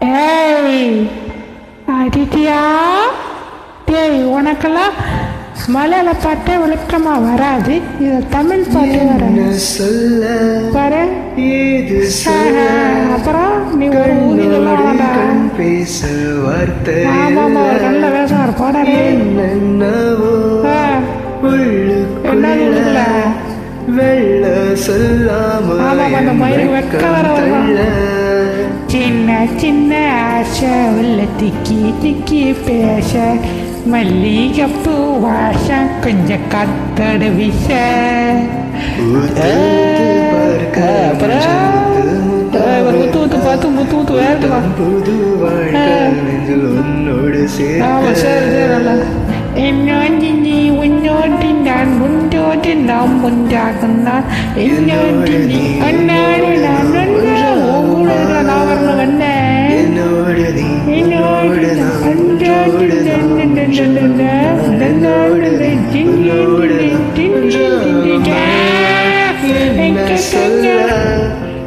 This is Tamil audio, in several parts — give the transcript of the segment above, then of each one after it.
ஏய் ஆதித்யா, டேய் உனக்கெல்லாம் மலையாள பாட்டே விளக்கமா வராது, இது தமிழ் பாட்டு வர பாரு. அப்புறம் நீ ஒரு ஊதியெல்லாம் பேச வார்த்தை ஆமாமா ஒரு நல்ல வேஷம் பாடாரு. என்ன ஊதுல வெள்ள சொல்லாம ஆமாம் அந்த மயில் வெக்க வர சின்ன சின்ன ஆசை உள்ள திக்கி திக்கி பேச மல்லிகைப்பூ வாசம் கொஞ்சம் கத்தடு விச. முத்து முத்து பார்த்து முத்து முத்து வேறதுலாம் என்னோடு நீ உன்னோடு நான் முன்னோடு நாம் ஒன்றாகுந்தான் என்னோடு நீ அண்ணாடு நான் ஒன்று நான் வரணும் வந்தேன் என்னோடு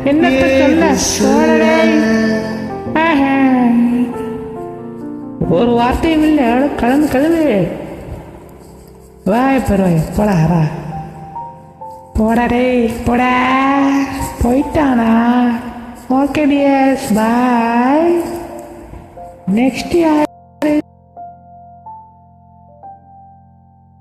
என்னத்த சொல்ல ஒரு வார்த்தையும் இல்லை கலந்து கலந்து வாய் பெறுவாய் போடா போடாடே போடா போயிட்டானா. ஓகே டியர்ஸ் பாய். நெக்ஸ்ட்